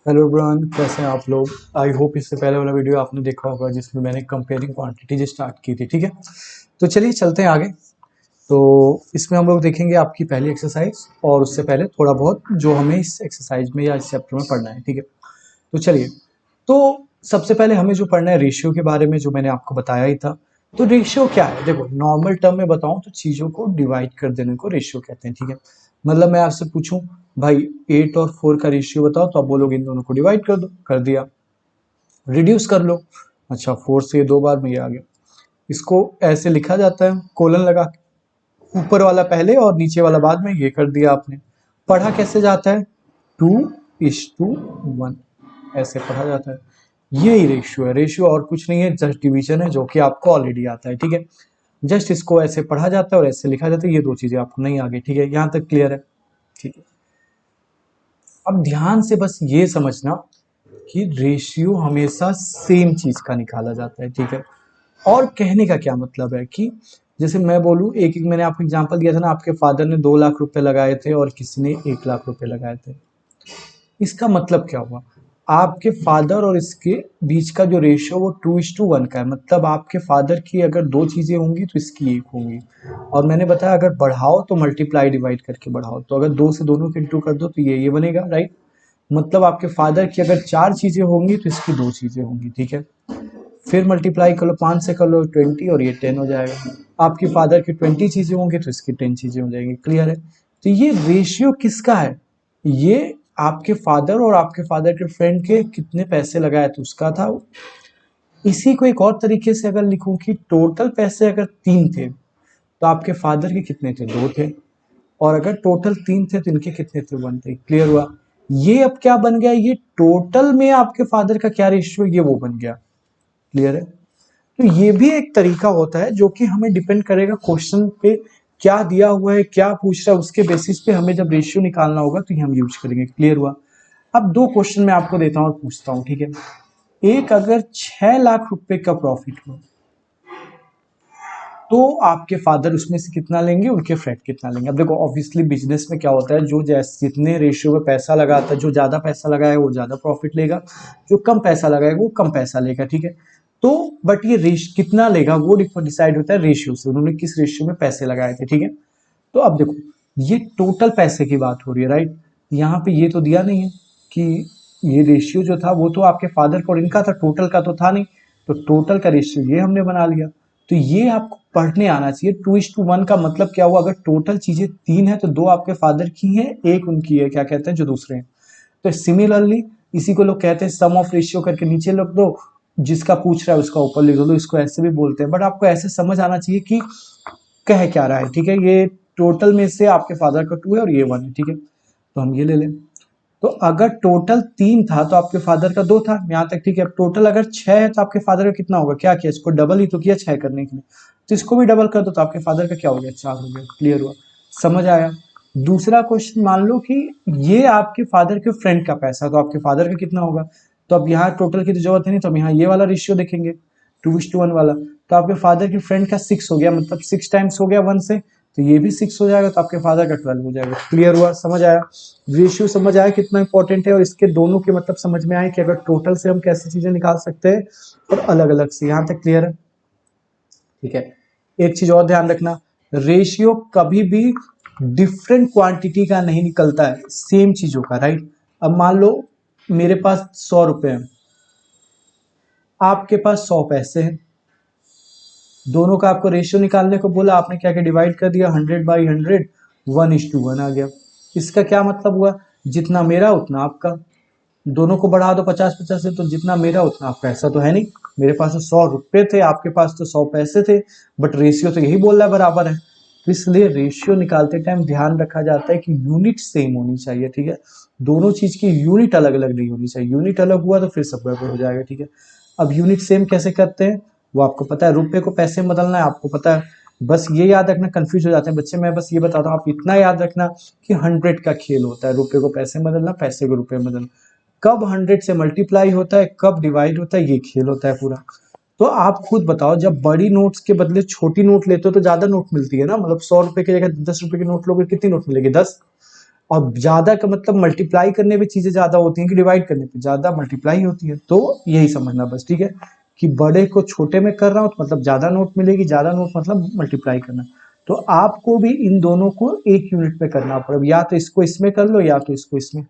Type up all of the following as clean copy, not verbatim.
Hello bran, कैसे हैं आप लोग। आई होप इससे पहले वाला वीडियो आपने देखा होगा जिसमें मैंने कंपेयरिंग क्वांटिटीज स्टार्ट की थी। ठीक है, तो चलिए चलते हैं आगे। तो इसमें हम लोग देखेंगे आपकी पहली एक्सरसाइज, और उससे पहले थोड़ा बहुत जो हमें इस एक्सरसाइज में या इस चैप्टर में पढ़ना है। ठीक है, तो चलिए। तो सबसे पहले हमें जो पढ़ना है रेशियो के बारे में, जो मैंने आपको बताया ही था। तो रेशियो क्या है, देखो नॉर्मल टर्म में बताऊं तो चीजों को डिवाइड कर देने को रेशियो कहते हैं। ठीक है, मतलब मैं आपसे पूछूं भाई 8 और 4 का रेशियो बताओ, तो आप बोलोगे इन दोनों को डिवाइड कर दो, कर दिया। रिड्यूस कर लो, अच्छा 4 से ये दो बार में ये आ गया। इसको ऐसे लिखा जाता है कोलन लगा के, ऊपर वाला पहले और नीचे वाला बाद में, ये कर दिया आपने। पढ़ा कैसे जाता है, 2:1 ऐसे पढ़ा जाता है। यही रेशियो है, रेशियो और कुछ नहीं है, जस्ट डिवीजन है, जो कि आपको ऑलरेडी आता है। ठीक है, जस्ट इसको ऐसे पढ़ा जाता है और ऐसे लिखा जाता है, ये दो चीजें आपको नहीं आगे। ठीक है, यहाँ तक क्लियर है। ठीक है, अब ध्यान से बस ये समझना कि रेशियो हमेशा सेम चीज का निकाला जाता है। ठीक है, और कहने का क्या मतलब है कि जैसे मैं बोलूं, एक एक मैंने आपको एग्जांपल दिया था ना, आपके फादर ने 2 लाख रुपए लगाए थे और किसी ने 1 लाख रुपए लगाए थे। इसका मतलब क्या हुआ, आपके फादर और इसके बीच का जो रेशियो वो 2:1 का है। मतलब आपके फादर की अगर दो चीजें होंगी तो इसकी एक होंगी। और मैंने बताया अगर बढ़ाओ तो मल्टीप्लाई डिवाइड करके बढ़ाओ, तो अगर दो से दोनों के इंटू कर दो तो ये बनेगा, राइट। मतलब आपके फादर की अगर 4 चीजें होंगी तो इसकी 2 चीजें होंगी। ठीक है, फिर मल्टीप्लाई कर लो, 5 से कर लो 20 और ये 10 हो जाएगा। आपके फादर की 20 चीजें होंगी तो इसकी 10 चीजें हो जाएंगी। क्लियर है, तो ये रेशियो किसका है, ये आपके फादर और आपके फादर के फ्रेंड के कितने पैसे लगाए तो उसका था। इसी को एक और तरीके से अगर लिखूं कि टोटल पैसे अगर 3 थे तो आपके फादर के कितने थे, 2 थे। और अगर टोटल 3 थे तो इनके कितने थे, 1 थे। क्लियर हुआ, ये अब क्या बन गया, ये टोटल में आपके फादर का क्या रेशियो, ये वो बन गया। क्लियर है, तो ये भी एक तरीका होता है जो कि हमें डिपेंड करेगा क्वेश्चन पे, क्या दिया हुआ है, क्या पूछ रहा है, उसके बेसिस पे हमें जब रेशियो निकालना होगा तो ये हम यूज करेंगे। क्लियर हुआ, अब 2 क्वेश्चन मैं आपको देता हूं और पूछता हूं। ठीक है, एक अगर 6 लाख रुपए का प्रॉफिट हो तो आपके फादर उसमें से कितना लेंगे, उनके फ्रेंड कितना लेंगे। अब देखो ऑब्वियसली बिजनेस में क्या होता है, जो जैसे जितने रेशियो में पैसा लगाता है, जो ज्यादा पैसा लगाएगा वो ज्यादा प्रॉफिट लेगा, जो कम पैसा लगाएगा वो कम पैसा लेगा। ठीक है, तो बट ये रेश कितना लेगा वो डिसाइड होता है रेशियो से, उन्होंने किस रेशियो में पैसे लगाए थे। ठीक है, तो अब देखो ये टोटल पैसे की बात हो रही है, राइट। यहाँ पे ये तो दिया नहीं है कि ये रेशियो जो था वो तो आपके फादर का और इनका था, टोटल का तो था नहीं। तो टोटल का रेशियो ये हमने बना लिया। तो ये आपको पढ़ने आना चाहिए। 2:1 का मतलब क्या हुआ, अगर टोटल चीजें 3 है तो 2 आपके फादर की है, एक उनकी है, क्या कहते हैं, जो दूसरे हैं। तो सिमिलरली इसी को लोग कहते हैं सम ऑफ रेशियो, करके नीचे लिख दो, जिसका पूछ रहा है उसका ऊपर लिख दो। इसको ऐसे भी बोलते हैं, बट आपको ऐसे समझ आना चाहिए कि कह क्या रहा है। ठीक है, ये टोटल में से आपके फादर का 2 है और ये 1 है। ठीक है, तो हम ये ले लें। तो अगर टोटल 3 था तो आपके फादर का 2 था, यहाँ तक ठीक है। अब टोटल अगर 6 है तो आपके फादर का कितना होगा, क्या किया, इसको डबल ही तो किया 6 करने के लिए, तो इसको भी डबल कर दो तो आपके फादर का क्या हो गया, 4 हो गया। क्लियर हुआ, समझ आया। दूसरा क्वेश्चन, मान लो कि ये आपके फादर के फ्रेंड का पैसा, तो आपके फादर का कितना होगा। तो अब यहाँ टोटल की तो जरूरत है नहीं, तो हम यहाँ ये वाला रेशियो देखेंगे, 2:1 वाला। तो आपके फादर के फ्रेंड का 6 हो गया, मतलब 6 टाइम्स हो गया 1 से, तो ये भी 6 हो जाएगा, तो आपके फादर का 12 हो जाएगा। क्लियर हुआ, समझ आया। रेशियो समझ आया कितना इंपॉर्टेंट है, और इसके दोनों के मतलब समझ में आए कि अगर टोटल से हम कैसे चीजें निकाल सकते हैं और अलग अलग से। यहाँ तक क्लियर है। ठीक है, एक चीज और ध्यान रखना, रेशियो कभी भी डिफरेंट क्वांटिटी का नहीं निकलता है, सेम चीजों का, राइट। अब मान लो मेरे पास 100 रुपए हैं, आपके पास 100 पैसे हैं, दोनों का आपको रेशियो निकालने को बोला, आपने क्या क्या डिवाइड कर दिया, 100/100, 1:1 आ गया। इसका क्या मतलब हुआ, जितना मेरा उतना आपका, दोनों को बढ़ा दो 50-50 से, तो जितना मेरा उतना आपका। ऐसा तो है नहीं, मेरे पास तो 100 रुपए थे, आपके पास तो 100 पैसे थे, बट रेशियो तो यही बोल रहा है बराबर है। तो इसलिए रेशियो निकालते टाइम ध्यान रखा जाता है कि यूनिट सेम होनी चाहिए। ठीक है, दोनों चीज की यूनिट अलग अलग नहीं होनी चाहिए, यूनिट अलग हुआ तो फिर सब गड़बड़ हो जाएगा। ठीक है, अब यूनिट सेम कैसे करते हैं वो आपको पता है, रुपए को पैसे में बदलना है आपको पता है। बस ये याद रखना, कंफ्यूज हो जाते हैं बच्चे, मैं बस ये बताता हूँ, आप इतना याद रखना कि 100 का खेल होता है, रुपए को पैसे में बदलना, पैसे को रुपए में बदलना। कब 100 से मल्टीप्लाई होता है, कब डिवाइड होता है, ये खेल होता है पूरा। तो आप खुद बताओ, जब बड़ी नोट्स के बदले छोटी नोट लेते हो तो ज्यादा नोट मिलती है ना, मतलब 100 रुपए की जगह 10 रुपए की नोट लोगे, कितनी नोट मिलेगी, 10। और ज्यादा का मतलब मल्टीप्लाई करने पे चीजें ज्यादा होती हैं कि डिवाइड करने पे ज्यादा मल्टीप्लाई होती है। तो यही समझना बस, ठीक है, कि बड़े को छोटे में कर रहा हूँ तो मतलब ज्यादा नोट मिलेगी, ज्यादा नोट मतलब मल्टीप्लाई करना। तो आपको भी इन दोनों को एक यूनिट में करना पड़ेगा, या तो इसको इसमें कर लो या तो इसको इसमें।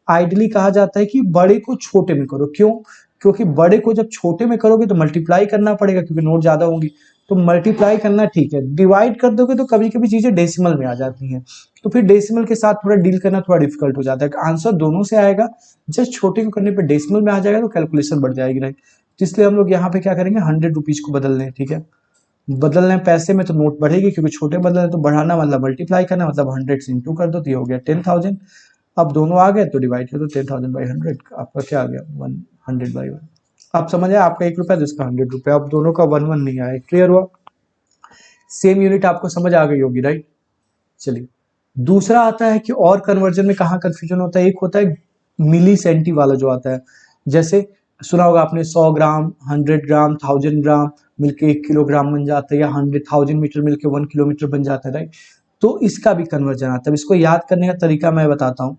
आइडियली कहा जाता है कि बड़े को छोटे में करो, क्यों? क्योंकि बड़े को जब छोटे में करोगे तो मल्टीप्लाई करना पड़ेगा, क्योंकि नोट ज्यादा होंगी। तो मल्टीप्लाई करना ठीक है, डिवाइड कर दोगे तो कभी कभी चीजें डेसिमल में आ जाती हैं, तो फिर डेसिमल के साथ थोड़ा डील करना थोड़ा डिफिकल्ट हो जाता है। आंसर दोनों से आएगा, जस्ट छोटे को करने पर डेसिमल में आ जाएगा तो कैलकुलेशन बढ़ जाएगी, राइट। तो इसलिए हम लोग यहाँ पे क्या करेंगे, 100 रुपीज को बदल लें, ठीक है। बदलना है पैसे में तो नोट बढ़ेगी, क्योंकि छोटे बदलना है तो बढ़ाना मतलब मल्टीप्लाई करना, मतलब 100 से इंटू कर दो तो ये हो गया 10,000। अब दोनों आ गए तो डिवाइड कर दो 10,000/100, आपका क्या आ गया 100/1। आप समझ आए, आपका 1 रुपया तो इसका 100 रुपया, अब दोनों का 1 1 नहीं आया, क्लियर हुआ? सेम यूनिट आपको समझ आ गई होगी, राइट। चलिए, दूसरा आता है कि और कन्वर्जन में कहाँ कंफ्यूजन होता है। एक होता है मिली सेंटी वाला जो आता है, जैसे सुना होगा आपने 100 ग्राम, 100 ग्राम, 1000 ग्राम मिलके 1 किलोग्राम बन जाता है, या 100,000 मीटर मिलके 1 किलोमीटर बन जाता है, राइट। तो इसका भी कन्वर्जन आता है। इसको याद करने का तरीका मैं बताता हूँ।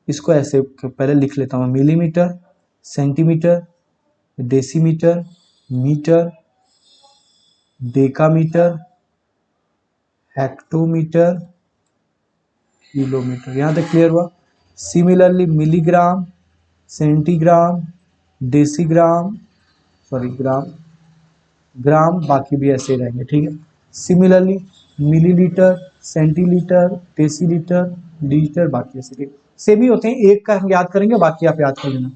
इसको ऐसे पहले लिख लेता हूँ, millimetre, centimetre, decimetre, metre, decametre, hectometre, kilometre. यहाँ तक क्लियर हुआ? Similarly milligram, centigram, decigram, sorry gram, gram, बाकी भी ऐसे रहेंगे, ठीक है। Similarly millilitre, centilitre, decilitre, litre, बाकी ऐसे, ठीक। सेम ही होते हैं, एक का हम याद करेंगे, बाकी आप याद कर लेना।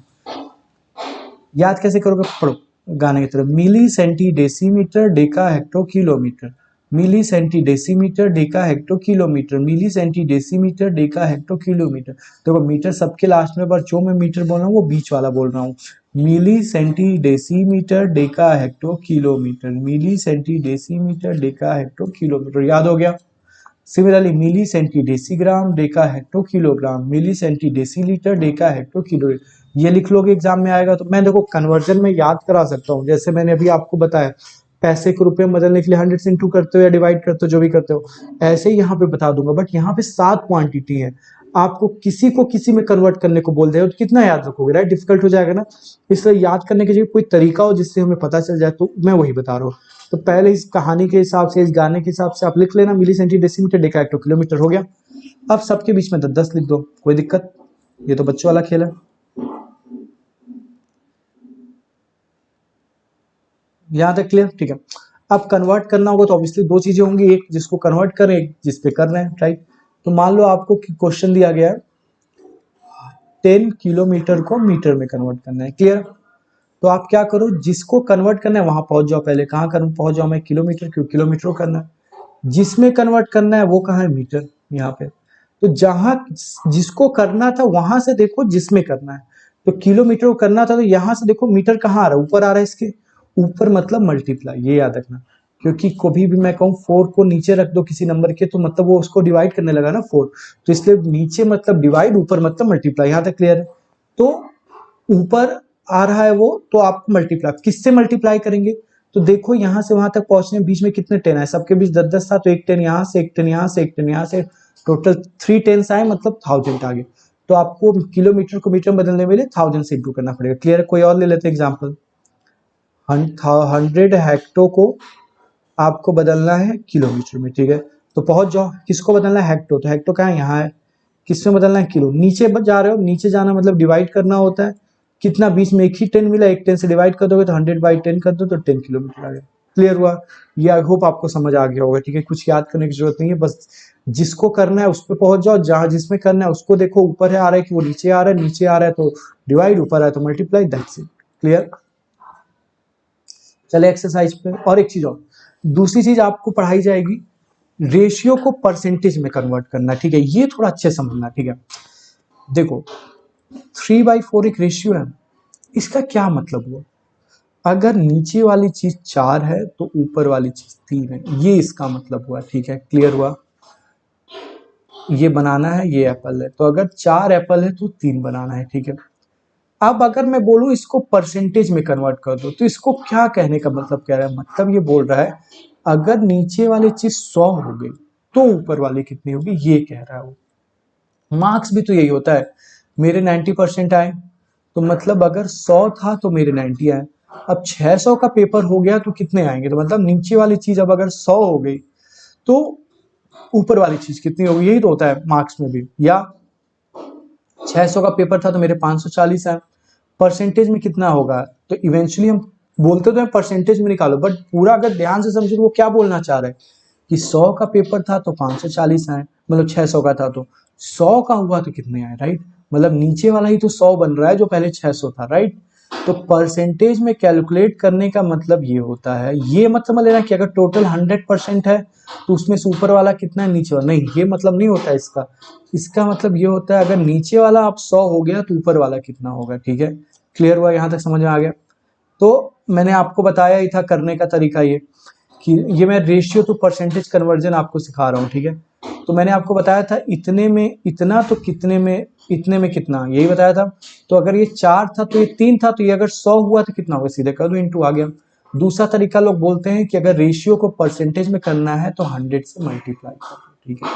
याद कैसे करोगे, पढ़ो गाने की तरह, milli centi decimetre deca hecto kilometre, milli centi decimetre deca hecto kilometre, milli centi decimetre deca hecto kilometre. देखो मीटर सबके लास्ट में, पर जो मैं मीटर बोल रहा हूँ वो बीच वाला बोल रहा हूँ। Milli centi decimetre deca hecto kilometre, milli centi decimetre deca hecto kilometre, याद हो गया? Similarly milli centi decigram deca hecto kilogram, milli centi decilitre deca hecto kilolitre. ये लिख लोगे एग्जाम में आएगा। तो मैं देखो कन्वर्जन में याद करा सकता हूँ, जैसे मैंने अभी आपको बताया, पैसे को रुपए में बदलने के लिए 100 से इंटू करते हो या डिवाइड करते हो, जो भी करते हो, ऐसे ही यहाँ पे बता दूंगा। बट यहाँ पे 7 क्वांटिटी है, आपको किसी को किसी में कन्वर्ट करने को बोल दे तो कितना याद रखोगे, राइट? डिफिकल्ट हो जाएगा ना। इसलिए याद करने के लिए कोई तरीका हो जिससे हमें पता चल जाए, तो मैं वही बता रहा हूँ। तो पहले इस कहानी के हिसाब से, इस गाने के हिसाब से आप लिख लेना, milli centi decimetre deca hecto kilometre हो गया। अब सबके बीच में 10 10 लिख दो, कोई दिक्कत? ये तो बच्चों वाला खेल है। यहाँ तक क्लियर? ठीक है। अब कन्वर्ट करना होगा तो ऑब्वियसली दो चीजें होंगी, एक जिसको कन्वर्ट करें, एक जिस पे कर रहे हैं, राइट। तो मान लो आपको क्वेश्चन दिया गया है 10 किलोमीटर को मीटर में कन्वर्ट करना है, क्लियर? तो आप क्या करो, जिसको कन्वर्ट करना है वहां पहुंच जाओ, पहले कहाँ करूँ, पहुंच जाओ मैं किलोमीटर, क्यों किलोमीटर को करना है। जिसमें कन्वर्ट करना है वो कहाँ है, मीटर, यहाँ पे। तो जहां जिसको करना था वहां से देखो जिसमें करना है, तो किलोमीटर को करना था तो यहां से देखो मीटर कहाँ आ रहा है, ऊपर आ रहा है, इसके ऊपर मतलब मल्टीप्लाई, ये याद रखना। क्योंकि कभी भी मैं कहूँ 4 को नीचे रख दो किसी नंबर के, तो मतलब वो उसको डिवाइड करने लगा ना 4, तो इसलिए नीचे मतलब डिवाइड, ऊपर मतलब मल्टीप्लाई, यहाँ तक क्लियर है? तो ऊपर आ रहा है वो, तो आप मल्टीप्लाई किससे मल्टीप्लाई करेंगे, तो देखो यहां से वहां तक पहुंचने बीच में कितने 10 है, सबके बीच 10 10 था, तो एक 10 यहाँ से, एक 10 यहाँ से, एक 10 यहाँ से, टोटल 3 10 आए, मतलब 1000 आ गए। तो आपको किलोमीटर को मीटर में बदलने के लिए 1000 से इंटू करना पड़ेगा, क्लियर है? कोई और ले लेते एग्जाम्पल। 100 हेक्टो को आपको बदलना है किलोमीटर में, ठीक है। तो पहुंच जाओ, किसको बदलना है, हेक्टो, तो हेक्टो कहाँ है, यहाँ है। किसमें बदलना है, किलो। नीचे जा रहे हो, नीचे जाना मतलब डिवाइड करना होता है, कितना बीच में एक ही 10 मिला, एक 10 से डिवाइड कर दोगे तो 100/10 कर दो तो 10 किलोमीटर आ गया, क्लियर हुआ? ये आई होप आपको समझ आ गया होगा, ठीक है। कुछ याद करने की जरूरत नहीं है, बस जिसको करना है उस पर पहुंच जाओ, जहां जिसमें करना है उसको देखो, ऊपर है आ रहा है कि वो नीचे आ रहा है, नीचे आ रहा है तो डिवाइड, ऊपर है तो मल्टीप्लाई, दैट्स इट, क्लियर? चले एक्सरसाइज पे। और एक चीज और, दूसरी चीज आपको पढ़ाई जाएगी, रेशियो को परसेंटेज में कन्वर्ट करना, ठीक है। ये थोड़ा अच्छे समझना, ठीक है। देखो 3/4 एक रेशियो है, इसका क्या मतलब हुआ, अगर नीचे वाली चीज 4 है तो ऊपर वाली चीज 3 है, ये इसका मतलब हुआ, ठीक है, क्लियर हुआ? ये बनाना है, ये एप्पल है, तो अगर 4 एप्पल है तो 3 बनाना है, ठीक है। अब अगर मैं बोलूं इसको परसेंटेज में कन्वर्ट कर दो, तो इसको क्या कहने का मतलब कह रहा है, मतलब ये बोल रहा है अगर नीचे वाली चीज 100 हो गई तो ऊपर वाली कितनी होगी, ये कह रहा है वो। मार्क्स भी तो यही होता है, मेरे 90% आए तो मतलब अगर 100 था तो मेरे 90 आए। अब 600 का पेपर हो गया तो कितने आएंगे, तो मतलब नीचे वाली चीज अब अगर 100 हो गई तो ऊपर वाली चीज कितनी होगी, यही तो होता है मार्क्स में भी। या 600 का पेपर था तो मेरे 540 आए, परसेंटेज में कितना होगा, तो इवेंचुअली हम बोलते तो है परसेंटेज में निकालो, बट पूरा अगर ध्यान से समझो तो वो क्या बोलना चाह रहा है कि 100 का पेपर था तो 540 आए, मतलब 600 का था तो 100 का हुआ तो कितने आए, राइट। मतलब नीचे वाला ही तो 100 बन रहा है जो पहले 600 था, राइट। तो परसेंटेज में कैलकुलेट करने का मतलब ये होता है, ये मत समझ लेना कि अगर टोटल 100% है तो उसमें से ऊपर वाला कितना है नीचे वाला, नहीं, ये मतलब नहीं होता है इसका। इसका मतलब ये होता है अगर नीचे वाला आप 100 हो गया तो ऊपर वाला कितना होगा, ठीक है। क्लियर हुआ, यहाँ तक समझ में आ गया। तो मैंने आपको बताया ही था करने का तरीका ये, कि ये मैं रेशियो टू परसेंटेज कन्वर्जन आपको सिखा रहा हूँ, ठीक है। तो मैंने आपको बताया था इतने में इतना तो कितने में इतने में कितना, यही बताया था। तो अगर ये 4 था तो ये 3 था, तो ये अगर 100 हुआ तो कितना होगा, सीधे कर दो, इंटू आ गया। दूसरा तरीका लोग बोलते हैं कि अगर रेशियो को परसेंटेज में करना है तो 100 से मल्टीप्लाई कर दो, ठीक है।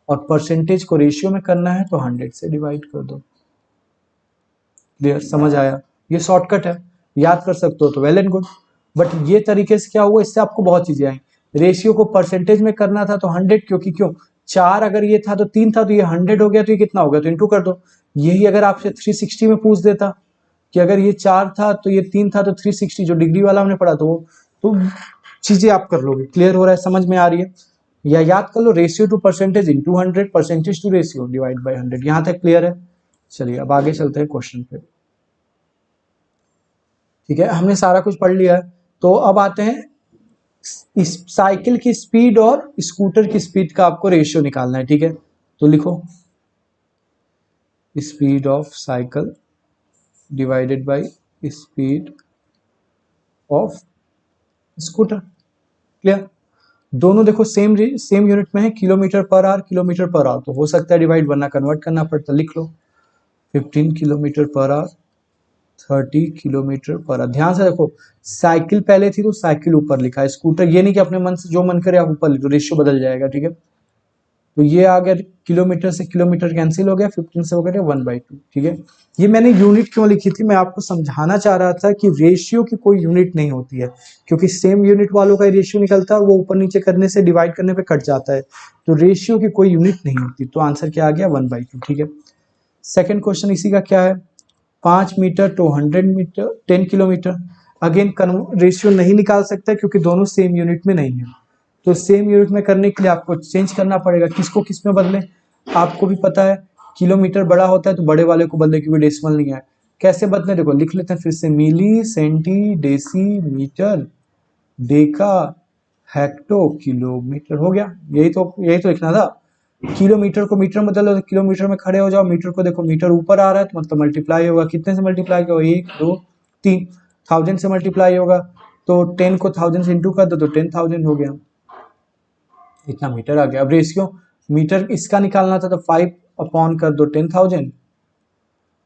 और परसेंटेज को रेशियो में करना है तो 100 से डिवाइड कर दो। क्लियर, समझ आया। ये शॉर्टकट है, याद कर सकते हो तो वेल एंड गुड। बट ये तरीके से क्या हुआ, इससे आपको बहुत चीजें आई। रेशियो को परसेंटेज में करना था तो 100, क्योंकि क्यों 4 अगर ये था तो 3 था, तो ये 100 हो गया, तो ये कितना हो गया, तो इंटू कर दो। यही अगर आपसे 360 में पूछ देता कि अगर ये 4 था तो ये 3 था तो 360, जो डिग्री वाला हमने पढ़ा, तो चीजें आप कर लोगे। क्लियर हो रहा है, समझ में आ रही है। या याद कर लो, ratio to percentage into 100, percentage to ratio divide by 100। यहां तक क्लियर है। चलिए अब आगे चलते हैं क्वेश्चन पे। ठीक है, हमने सारा कुछ पढ़ लिया है। तो अब आते हैं इस साइकिल की स्पीड और स्कूटर की स्पीड का आपको रेशियो निकालना है, ठीक है। तो लिखो speed of cycle divided by speed of scooter. Clear. दोनों देखो सेम सेम यूनिट में है, kilometre per hour, kilometre per hour, तो हो सकता है डिवाइड, वरना कन्वर्ट करना पड़ता। लिख लो 15 kilometre per hour, 30 kilometre per hour. ध्यान से देखो, साइकिल पहले थी तो साइकिल ऊपर लिखा है, स्कूटर ये नहीं कि अपने मन से जो मन करे आप ऊपर लिखो, रेशियो बदल जाएगा, ठीक है। तो ये आ गया, किलोमीटर से किलोमीटर कैंसिल हो गया, 15 से हो गया 1/2, ठीक है। ये मैंने यूनिट क्यों लिखी थी, मैं आपको समझाना चाह रहा था कि रेशियो की कोई यूनिट नहीं होती है, क्योंकि सेम यूनिट वालों का रेशियो निकलता है, वो ऊपर नीचे करने से, डिवाइड करने पे कट जाता है। तो रेशियो की कोई यूनिट नहीं होती, तो आंसर क्या आ गया 1/2, ठीक है। सेकेंड क्वेश्चन इसी का क्या है, 5 metre to 100 metre 10 kilometre. Again ratio नहीं निकाल सकता क्योंकि दोनों सेम यूनिट में नहीं है। तो सेम यूनिट में करने के लिए आपको चेंज करना पड़ेगा, किसको किस में बदले। आपको भी पता है किलोमीटर बड़ा होता है तो बड़े वाले को बदले, क्योंकि डेसिमल नहीं है। कैसे बदले, देखो लिख लेते हैं फिर से, milli, centi, deci, metre, deca, hecto, kilometre, हो गया। यही तो लिखना था। किलोमीटर को मीटर में बदलो तो किलोमीटर में खड़े हो जाओ, मीटर को देखो मीटर ऊपर आ रहा है तो मतलब मल्टीप्लाई होगा, कितने से मल्टीप्लाई होगा, 1 2 3, 1000 से मल्टीप्लाई होगा, तो 10 को 1000 से इंटू कर दो तो 10,000 हो गया, इतना मीटर आ गया। अब रेशियो मीटर इसका निकालना था तो 5 अपॉन कर दो 10,000,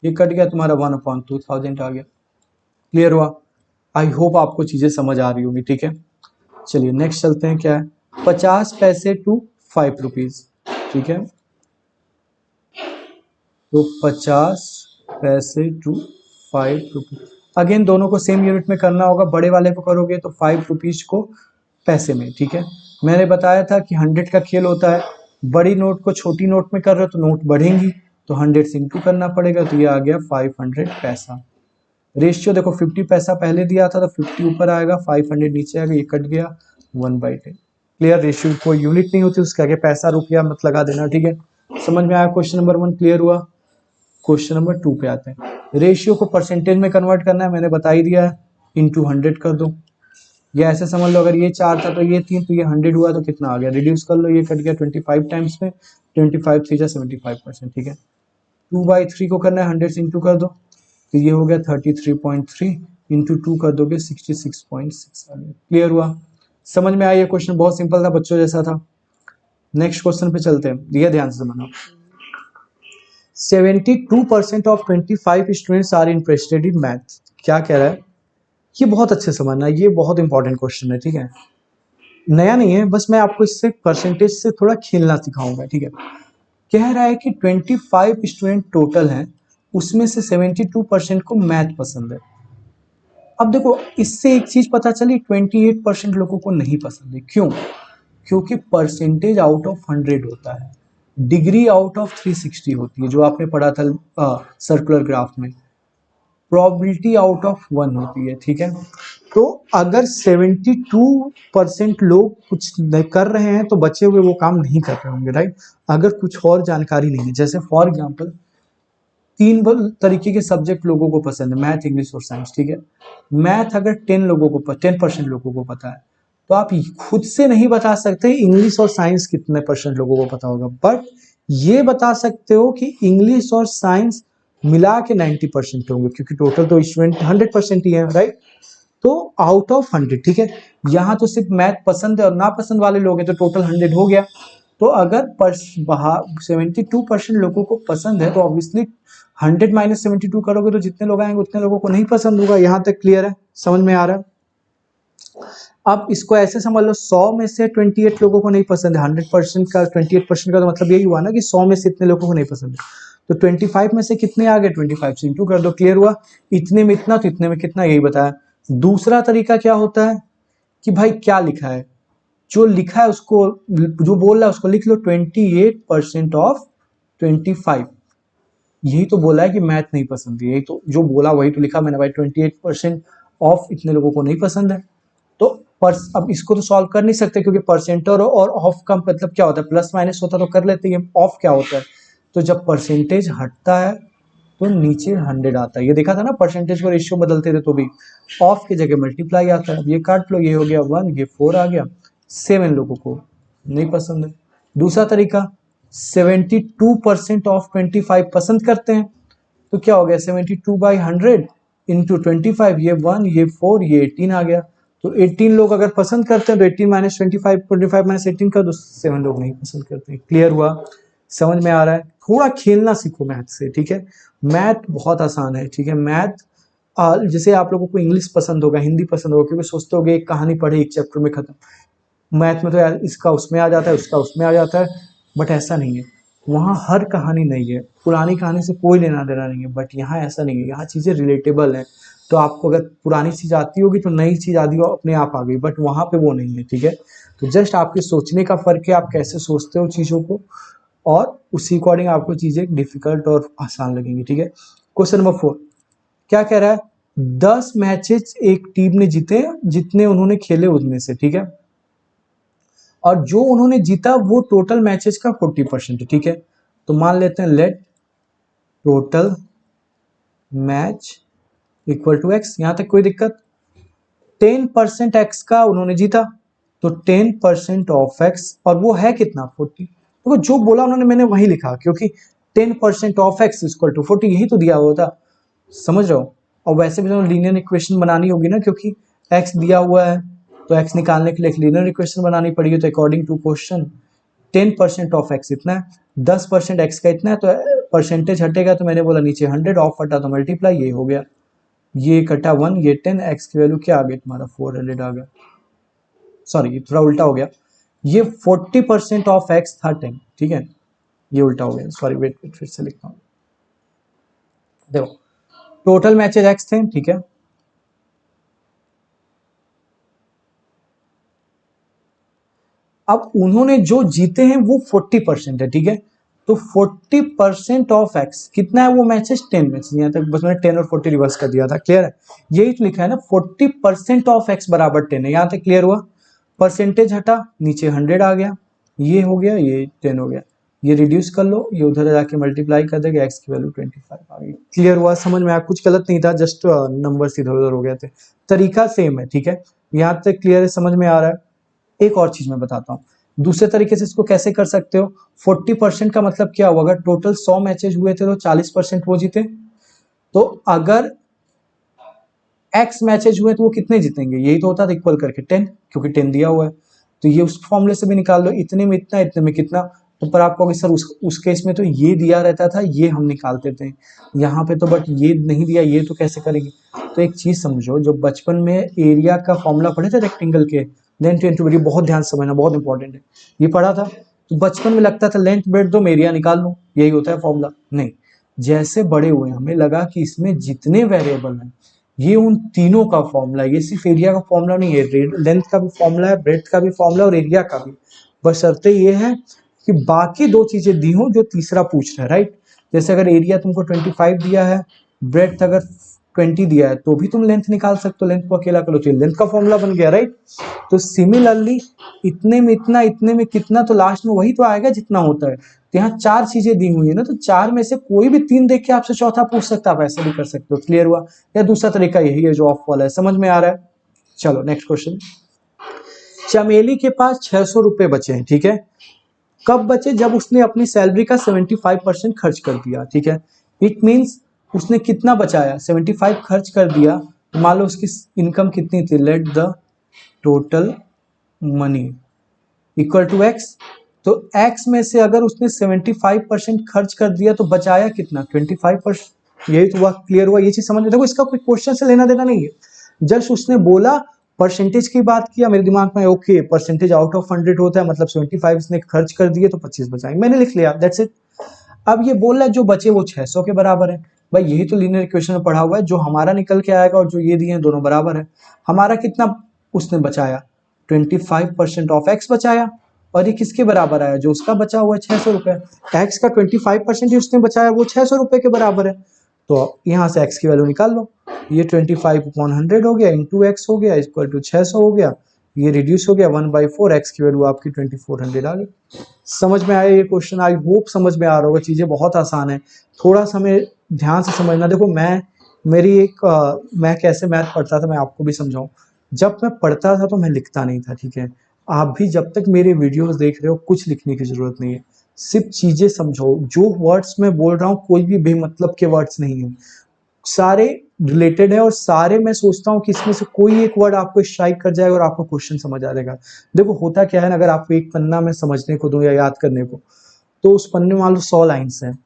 ये कट गया तुम्हारा 1/2000 आ गया। क्लियर हुआ। आई होप आपको चीजें समझ आ रही होंगी, ठीक है। चलिए नेक्स्ट चलते हैं, क्या है, 50 पैसे टू 5 रुपीज, ठीक है। तो 50 पैसे टू 5 रुपीज, अगेन दोनों को सेम यूनिट में करना होगा, बड़े वाले को करोगे तो 5 रुपीज को पैसे में, ठीक है। मैंने बताया था कि 100 का खेल होता है, बड़ी नोट को छोटी नोट में कर रहे हो तो नोट बढ़ेंगी, तो 100 से इंटू करना पड़ेगा, तो ये आ गया 500 पैसा। रेशियो देखो 50 पैसा पहले दिया था तो 50 ऊपर आएगा, 500 नीचे आएगा, ये कट गया 1/10। क्लियर, रेशियो कोई यूनिट नहीं होती, उसके आगे पैसा रुपया मत लगा देना, ठीक है। समझ में आया क्वेश्चन नंबर 1, क्लियर हुआ। क्वेश्चन नंबर 2 पे आते हैं, रेशियो को परसेंटेज में कन्वर्ट करना है, मैंने बता ही दिया है, इंटू 100 कर दो। या ऐसे समझ लो, अगर ये 4 था तो ये 3, तो ये 100 हुआ तो कितना आ गया, रिड्यूस कर लो, ये कट गया 25 टाइम्स में, 25 3 75%, ठीक है। 2/3 को करना है, 100 से इंटू कर दो, तो ये हो गया 33.3, इंटू 2 कर दोगे 66.6 आ गया। क्लियर हुआ, समझ में आया। ये क्वेश्चन बहुत सिंपल था, बच्चों जैसा था। नेक्स्ट क्वेश्चन पे चलते हैं, ये ध्यान से समझना। 72% of 25 students are interested in math. क्या कह रहा है, ये बहुत अच्छे समझना, ये बहुत इंपॉर्टेंट क्वेश्चन है, ठीक है। नया नहीं है, बस मैं आपको इससे परसेंटेज से थोड़ा खेलना सिखाऊंगा, ठीक है। कह रहा है कि 25 स्टूडेंट टोटल हैं, उसमें से 72% को मैथ पसंद है। अब देखो इससे एक चीज पता चली, 28% लोगों को नहीं पसंद है। क्यों? क्योंकि परसेंटेज आउट ऑफ 100 होता है, डिग्री आउट ऑफ 360 होती है, जो आपने पढ़ा था सर्कुलर ग्राफ में, प्रोबेबिलिटी आउट ऑफ 1 होती है। ठीक है, तो अगर 72% लोग कुछ कर रहे हैं तो बचे हुए वो काम नहीं कर रहे होंगे, राइट। अगर कुछ और जानकारी नहीं है, जैसे फॉर एग्जाम्पल 3 तरीके के सब्जेक्ट लोगों को पसंद है, मैथ, इंग्लिश और साइंस। ठीक है, मैथ अगर 10% लोगों को पता है, तो आप खुद से नहीं बता सकते इंग्लिश और साइंस कितने परसेंट लोगों को पता होगा, बट ये बता सकते हो कि इंग्लिश और साइंस मिला के 90% होंगे, क्योंकि टोटल तो स्टूडेंट 100% ही है, राइट। तो आउट ऑफ 100, ठीक है, यहाँ तो सिर्फ मैथ पसंद है और नापसंद वाले लोग हैं, तो टोटल 100 हो गया। तो अगर 72% लोगों को पसंद है, तो ऑब्वियसली 100 माइनस 72 करोगे तो जितने लोग आएंगे उतने लोगों को नहीं पसंद होगा। यहाँ तक क्लियर है, समझ में आ रहा है? अब इसको ऐसे समझ लो, 100 में से 28 लोगों को नहीं पसंद है, 100% का 28% का तो मतलब यही हुआ ना कि 100 में से इतने लोगों को नहीं पसंद है। तो 25 में से कितने आ गए? 25 से इंटू कर दो, क्लियर हुआ। इतने में इतना तो इतने में कितना, यही बताया। दूसरा तरीका क्या होता है कि भाई क्या लिखा है, जो लिखा है उसको, जो बोल रहा है उसको लिख लो, 28% ऑफ 25। यही तो बोला है कि मैथ नहीं पसंद है, यही तो जो बोला वही तो लिखा मैंने भाई, 28% ऑफ इतने लोगों को नहीं पसंद है। तो अब इसको तो सॉल्व कर नहीं सकते, क्योंकि परसेंट और ऑफ का मतलब क्या होता है, प्लस माइनस होता तो कर लेते हैं, ऑफ क्या होता है। तो जब परसेंटेज हटता है तो नीचे 100 आता है, ये देखा था ना, परसेंटेज को रेशियो बदलते थे तो भी ऑफ की जगह मल्टीप्लाई आता है। ये काट लो, ये हो गया 1, ये 4 आ गया, 7 लोगों को नहीं पसंद है। दूसरा तरीका, 72% ऑफ 25 पसंद करते हैं, तो क्या हो गया, 72/100 इंटू 25, ये 1, ये 4, ये 18 आ गया। तो 18 लोग अगर पसंद करते हैं तो 18 माइनस 25, 25 माइनस 18 का, तो 7 लोग नहीं पसंद करते। क्लियर हुआ, समझ में आ रहा है? थोड़ा खेलना सीखो मैथ से, ठीक है। मैथ बहुत आसान है, ठीक है। मैथ जैसे आप लोगों को इंग्लिश पसंद होगा, हिंदी पसंद होगा, क्योंकि सोचते होगे एक कहानी पढ़े एक चैप्टर में खत्म। मैथ में तो यार इसका उसमें आ जाता है, उसका उसमें आ जाता है, बट ऐसा नहीं है। वहाँ हर कहानी नहीं है, पुरानी कहानी से कोई लेना देना नहीं है, बट यहाँ ऐसा नहीं है, यहाँ चीज़ें रिलेटेबल हैं। तो आपको अगर पुरानी चीज़ आती होगी तो नई चीज़ आती हो अपने आप आ गई, बट वहाँ पे वो नहीं है, ठीक है। तो जस्ट आपके सोचने का फ़र्क है, आप कैसे सोचते हो चीज़ों को, और उसी अकॉर्डिंग आपको चीज़ें डिफिकल्ट और आसान लगेंगी, ठीक है। क्वेश्चन नंबर 4 क्या कह रहा है, 10 मैचेस एक टीम ने जीते जितने उन्होंने खेले उनमें से, ठीक है। और जो उन्होंने जीता वो टोटल मैचेस का 40% है, ठीक है। तो मान लेते हैं let total match equal to x. यहां तक कोई दिक्कत? 10% एक्स का उन्होंने जीता, तो 10% ऑफ एक्स, और वो है कितना, 40। तो जो बोला उन्होंने मैंने वही लिखा, क्योंकि 10% ऑफ एक्स इक्वल टू 40, यही तो दिया हुआ था, समझ रहे हो। और वैसे भी लीनियर इक्वेशन बनानी होगी ना, क्योंकि एक्स दिया हुआ है, तो एक्स निकालने के लिए एक लीनियर इक्वेशन बनानी पड़ेगी। तो according to question 10% of x इतना है, 10% एक्स का इतना है, तो परसेंटेज हटेगा, तो मैंने बोला नीचे 100, ऑफ हटा तो मल्टीप्लाई, ये हो गया, ये कटा 1, ये 10, एक्स की वैल्यू क्या आ गई तुम्हारा, 400 आ गया। सॉरी ये थोड़ा उल्टा हो गया, ये 40% ऑफ एक्स था 10, ठीक है, ये उल्टा हो गया, सॉरी वेट वेट फिर से लिखता हूँ। देखो टोटल मैचेज एक्स थे, ठीक है। अब उन्होंने जो जीते हैं वो 40% है, ठीक है। तो 40% ऑफ एक्स कितना है, वो मैचेस 10 मैचेस, यहाँ तक बस मैंने 10 और 40 रिवर्स कर दिया था, क्लियर है। यही तो लिखा है ना, 40% ऑफ एक्स बराबर 10 है, यहाँ तक क्लियर हुआ। परसेंटेज हटा, नीचे 100 आ गया, ये हो गया, ये 10 हो गया, ये रिड्यूस कर लो, ये उधर जाके मल्टीप्लाई कर देगा, एक्स की वैल्यू 25 आ गई। क्लियर हुआ, समझ में आया? कुछ गलत नहीं था, जस्ट नंबर इधर उधर हो गए थे, तरीका सेम है, ठीक है। यहाँ तक क्लियर है, समझ में आ रहा है? एक और चीज मैं बताता हूँ, दूसरे तरीके से इसको कैसे कर सकते हो। 40% का मतलब क्या हुआ, अगर टोटल 100 मैचेज हुए थे तो 40% वो जीते, तो अगर एक्स मैचेज हुए तो वो कितने जीतेंगे, यही तो होता था, इक्वल करके 10, क्योंकि 10 दिया हुआ है। तो ये उस फॉर्मूले से भी निकाल लो, इतने में इतना, इतने में कितना। तो पर आपको सर उस केस में तो ये दिया रहता था, ये हम निकालते थे, यहाँ पे तो बट ये नहीं दिया, ये तो कैसे करेंगे। तो एक चीज समझो, जो बचपन में एरिया का फॉर्मूला पढ़े थे रेक्टेंगल के, देन टू इंटू, बहुत ध्यान से समझना, बहुत इंपॉर्टेंट है, ये पढ़ा था। तो बचपन में लगता था लेंथ ब्रेड्थ दो एरिया निकाल लो, यही होता है फॉर्मूला। नहीं, जैसे बड़े हुए हमें लगा कि इसमें जितने वेरिएबल हैं ये उन तीनों का फॉर्मूला है, ये सिर्फ एरिया का फॉर्मूला नहीं है, लेंथ का भी फॉर्मूला है, ब्रेड्थ का भी फॉर्मूला और एरिया का भी। बशर्ते ये है कि बाकी दो चीजें दी हो जो तीसरा पूछ रहा है, राइट। जैसे अगर एरिया तुमको 25 दिया है, ब्रेड्थ अगर 20 दिया है, तो भी तुम लेंथ निकाल सकते हो, लेंथ को अकेला करो तो लेंथ का फॉर्मूला बन गया, राइट। तो सिमिलरली इतने में इतना, इतने में कितना, तो लास्ट में वही तो आएगा जितना होता है। तो यहाँ चार चीजें दी हुई है ना, तो चार में से कोई भी तीन देख के आपसे चौथा पूछ सकता है, आप ऐसे भी कर सकते हो। क्लियर हुआ? या दूसरा तरीका यही है जो ऑफ वाला है, समझ में आ रहा है? चलो नेक्स्ट क्वेश्चन। चमेली के पास 600 रुपए बचे हैं, ठीक है। कब बचे? जब उसने अपनी सैलरी का 75% खर्च कर दिया, ठीक है। इट मीन्स उसने कितना बचाया? 75 खर्च कर दिया। मान लो उसकी इनकम कितनी थी? Let the total money equal to x. तो एक्स में से अगर उसने 75% खर्च कर दिया तो बचाया कितना? 25%। यही तो हुआ। क्लियर हुआ? ये चीज समझ में? देखो इसका कोई क्वेश्चन से लेना देना नहीं है, जस्ट उसने बोला, परसेंटेज की बात किया, मेरे दिमाग में ओके परसेंटेज आउट ऑफ 100 होता है, मतलब 75 इसने खर्च कर दिए तो 25 बचाएंगे, मैंने लिख लिया, दैट्स इट। अब ये बोल रहा है जो बचे वो 600 के बराबर है। भाई यही तो लीनियर इक्वेशन में पढ़ा हुआ है, जो हमारा निकल के आएगा और जो ये दिए हैं दोनों बराबर है। हमारा कितना उसने बचाया? 25% ऑफ एक्स बचाया, और ये किसके बराबर आया? जो उसका बचा हुआ है 600 रुपए। एक्स का 25% ही उसने बचाया, वो 600 रुपए के बराबर है। तो यहाँ से एक्स की वैल्यू निकाल लो। ये 25/100 हो गया, इंटू एक्स हो गया, इक्वल टू 600 हो गया। ये रिड्यूस हो गया 1/4, एक्स की वैल्यू आपकी 2400 आ गई। समझ में आया ये क्वेश्चन? आई होप समझ में आ रहा होगा। चीजें बहुत आसान है, थोड़ा सा हमें ध्यान से समझना। देखो मैं कैसे मैथ पढ़ता था, मैं आपको भी समझाऊं। जब मैं पढ़ता था तो मैं लिखता नहीं था, ठीक है। आप भी जब तक मेरे वीडियोस देख रहे हो, कुछ लिखने की जरूरत नहीं है, सिर्फ चीजें समझो। जो वर्ड्स मैं बोल रहा हूँ कोई भी बेमतलब के वर्ड्स नहीं है, सारे रिलेटेड है, और सारे मैं सोचता हूँ कि इसमें से कोई एक वर्ड आपको स्ट्राइक कर जाएगा और आपको क्वेश्चन समझ आ जाएगा। देखो होता क्या है ना, अगर आपको एक पन्ना में समझने को दूं या याद करने को, तो उस पन्ने में मान लो 100 लाइन्स हैं,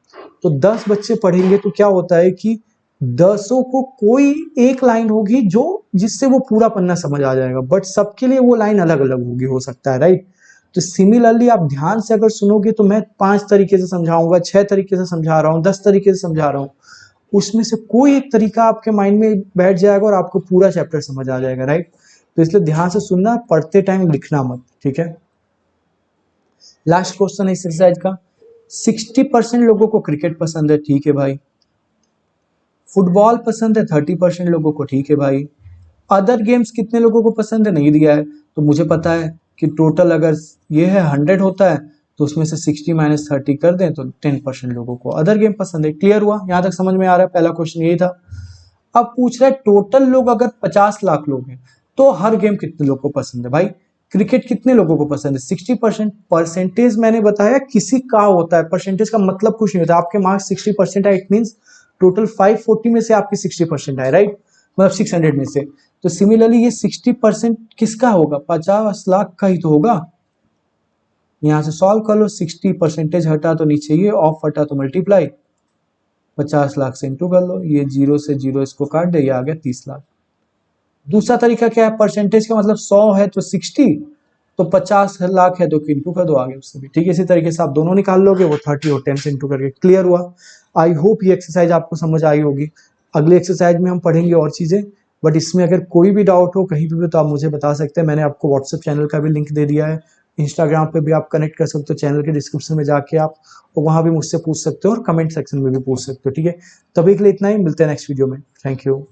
तो 10 बच्चे पढ़ेंगे तो क्या होता है कि 10 को कोई एक लाइन होगी जो जिससे वो पूरा पन्ना समझ आ जाएगा, बट सबके लिए वो लाइन अलग अलग होगी, हो सकता है, राइट। तो सिमिलरली आप ध्यान से अगर सुनोगे तो मैं 5 तरीके से समझाऊंगा, 6 तरीके से समझा रहा हूँ, 10 तरीके से समझा रहा हूँ, उसमें से कोई एक तरीका आपके माइंड में बैठ जाएगा और आपको पूरा चैप्टर समझ आ जाएगा, राइट। तो इसलिए ध्यान से सुनना, पढ़ते टाइम लिखना मत, ठीक है। लास्ट क्वेश्चन है इस एक्सरसाइज का। 60% लोगों को क्रिकेट पसंद है, ठीक है भाई। फुटबॉल पसंद है 30% लोगों को, ठीक है भाई। अदर गेम्स कितने लोगों को पसंद है नहीं दिया है, तो मुझे पता है कि टोटल अगर ये है 100 होता है, तो उसमें से 60 - 30 कर दें तो 10% लोगों को अदर गेम पसंद है। क्लियर हुआ? यहां तक समझ में आ रहा है? पहला क्वेश्चन यही था। अब पूछ रहा है टोटल लोग अगर 50 लाख लोग हैं तो हर गेम कितने लोग को पसंद है? भाई क्रिकेट कितने लोगों को पसंद है? 60%। परसेंटेज मैंने बताया किसी का होता है, परसेंटेज का मतलब कुछ नहीं होता। आपके मार्क्स 60% है, इट मीन टोटल 540 में से आपके 60% आए, राइट, मतलब 600 में से। तो सिमिलरली ये 60% किसका होगा? 50 लाख का ही तो होगा। यहां से सॉल्व कर लो, 60 परसेंटेज हटा तो नीचे ये, ऑफ हटा तो मल्टीप्लाई, 50 लाख से इंटू कर लो, ये 0 से 0 इसको काट दे, ये आ गया 30 लाख। दूसरा तरीका क्या है? परसेंटेज का मतलब 100 है तो 60, तो 50 लाख है तो इंटू कर दो, आगे उससे भी ठीक है। इसी तरीके से आप दोनों निकाल लोगे, वो 30 और 10 से इंटू करके। क्लियर हुआ? आई होप ये एक्सरसाइज आपको समझ आई होगी। अगले एक्सरसाइज में हम पढ़ेंगे और चीजें, बट इसमें अगर कोई भी डाउट हो कहीं भी तो आप मुझे बता सकते हैं। मैंने आपको व्हाट्सएप चैनल का भी लिंक दे दिया है, इंस्टाग्राम पे भी आप कनेक्ट कर सकते हो, चैनल के डिस्क्रिप्शन में जाके आप वहां भी मुझसे पूछ सकते हो और कमेंट सेक्शन में भी पूछ सकते हो, ठीक है। तभी के लिए इतना ही, मिलते हैं नेक्स्ट वीडियो में। Thank you.